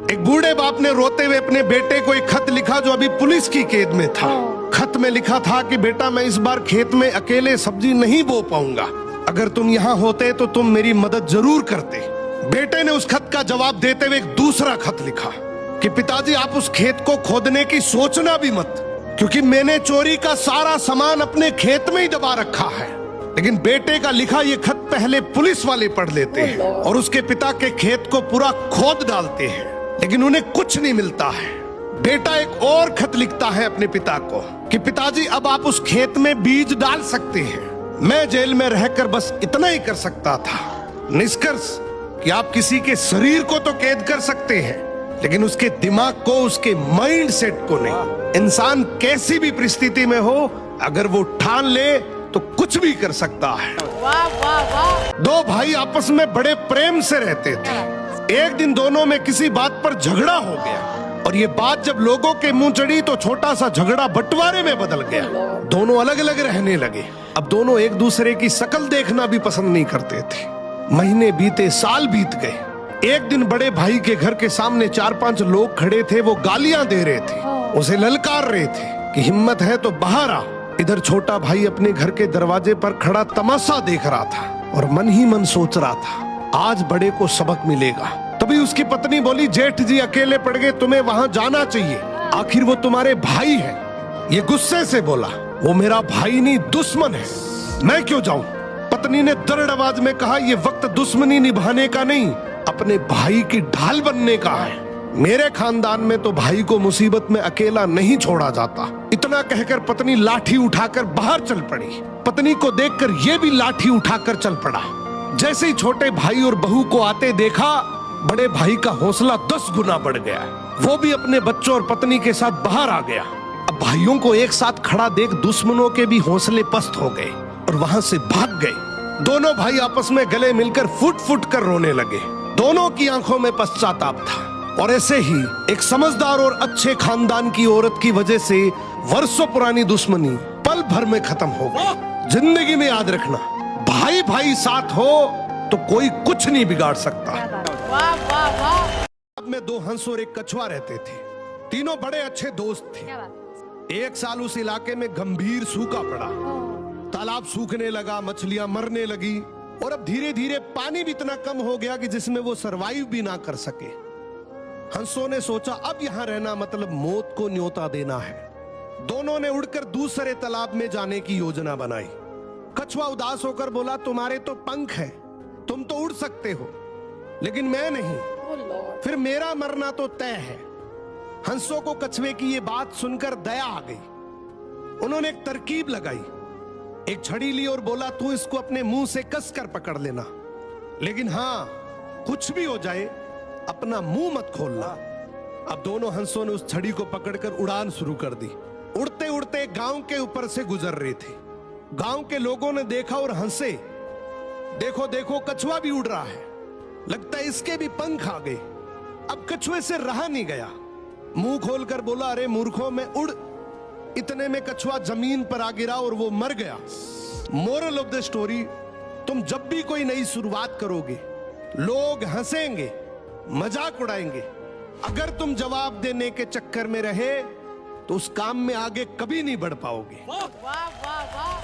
एक बूढ़े बाप ने रोते हुए अपने बेटे को एक खत लिखा जो अभी पुलिस की कैद में था। खत में लिखा था कि बेटा मैं इस बार खेत में अकेले सब्जी नहीं बो पाऊंगा, अगर तुम यहाँ होते तो तुम मेरी मदद जरूर करते। बेटे ने उस खत का जवाब देते हुए एक दूसरा खत लिखा कि पिताजी आप उस खेत को खोदने की सोचना भी मत, क्योंकि मैंने चोरी का सारा सामान अपने खेत में ही दबा रखा है। लेकिन बेटे का लिखा ये खत पहले पुलिस वाले पढ़ लेते हैं और उसके पिता के खेत को पूरा खोद डालते हैं, लेकिन उन्हें कुछ नहीं मिलता है। बेटा एक और खत लिखता है अपने पिता को कि पिताजी अब आप उस खेत में बीज डाल सकते हैं, मैं जेल में रहकर बस इतना ही कर सकता था। निष्कर्ष कि आप किसी के शरीर को तो कैद कर सकते हैं, लेकिन उसके दिमाग को, उसके माइंड सेट को नहीं। इंसान कैसी भी परिस्थिति में हो, अगर वो ठान ले तो कुछ भी कर सकता है। वाह वाह वाह। दो भाई आपस में बड़े प्रेम से रहते थे। एक दिन दोनों में किसी बात पर झगड़ा हो गया और ये बात जब लोगों के मुंह चढ़ी तो छोटा सा झगड़ा बंटवारे में बदल गया। दोनों अलग अलग रहने लगे। अब दोनों एक दूसरे की शक्ल देखना भी पसंद नहीं करते थे। महीने बीते, साल बीत गए। एक दिन बड़े भाई के घर के सामने 4-5 लोग खड़े थे। वो गालियां दे रहे थे, उसे ललकार रहे थे कि हिम्मत है तो बाहर आ। इधर छोटा भाई अपने घर के दरवाजे पर खड़ा तमाशा देख रहा था और मन ही मन सोच रहा था आज बड़े को सबक मिलेगा। तभी उसकी पत्नी बोली, जेठ जी अकेले पड़ गए, तुम्हें वहां जाना चाहिए, आखिर वो तुम्हारे भाई है। ये गुस्से से बोला, वो मेरा भाई नहीं दुश्मन है, मैं क्यों जाऊं। पत्नी ने दृढ़ आवाज में कहा, ये वक्त दुश्मनी निभाने का नहीं, अपने भाई की ढाल बनने का है। मेरे खानदान में तो भाई को मुसीबत में अकेला नहीं छोड़ा जाता। इतना कहकर पत्नी लाठी उठाकर बाहर चल पड़ी। पत्नी को देखकर ये भी लाठी उठाकर चल पड़ा। जैसे ही छोटे भाई और बहू को आते देखा, बड़े भाई का हौसला 10 गुना बढ़ गया। वो भी अपने बच्चों और पत्नी के साथ बाहर आ गया। अब भाइयों को एक साथ खड़ा देख दुश्मनों के भी हौसले पस्त हो गए और वहां से भाग गए। दोनों भाई आपस में गले मिलकर फुट फुट कर रोने लगे। दोनों की आंखों में पश्चाताप था। और ऐसे ही एक समझदार और अच्छे खानदान की औरत की वजह से वर्षों पुरानी दुश्मनी पल भर में खत्म हो गई। जिंदगी में याद रखना, भाई भाई साथ हो तो कोई कुछ नहीं बिगाड़ सकता। वाह वाह वाह। अब में 2 हंस और एक कछुआ रहते थे। तीनों बड़े अच्छे दोस्त थे। एक साल उस इलाके में गंभीर सूखा पड़ा। तालाब सूखने लगा, मछलियां मरने लगी और अब धीरे धीरे पानी भी इतना कम हो गया कि जिसमें वो सरवाइव भी ना कर सके। हंसों ने सोचा अब यहां रहना मतलब मौत को न्योता देना है। दोनों ने उड़कर दूसरे तालाब में जाने की योजना बनाई। कछुआ उदास होकर बोला, तुम्हारे तो पंख हैं, तुम तो उड़ सकते हो, लेकिन मैं नहीं, फिर मेरा मरना तो तय है। हंसों को कछुए की ये बात सुनकर दया आ गई। उन्होंने एक तरकीब लगाई। एक छड़ी ली और बोला, तू इसको अपने मुंह से कसकर पकड़ लेना, लेकिन हां कुछ भी हो जाए अपना मुंह मत खोलना। अब दोनों हंसों ने उस छड़ी को पकड़कर उड़ान शुरू कर दी। उड़ते उड़ते गांव के ऊपर से गुजर रहे थे। गांव के लोगों ने देखा और हंसे, देखो देखो कछुआ भी उड़ रहा है, लगता है इसके भी पंख आ गए। अब कछुए से रहा नहीं गया, मुंह खोलकर बोला, अरे मूर्खों में उड़। इतने में कछुआ जमीन पर आ गिरा और वो मर गया। मोरल ऑफ द स्टोरी, तुम जब भी कोई नई शुरुआत करोगे लोग हंसेंगे, मजाक उड़ाएंगे। अगर तुम जवाब देने के चक्कर में रहे तो उस काम में आगे कभी नहीं बढ़ पाओगे। वाह वाह वाह।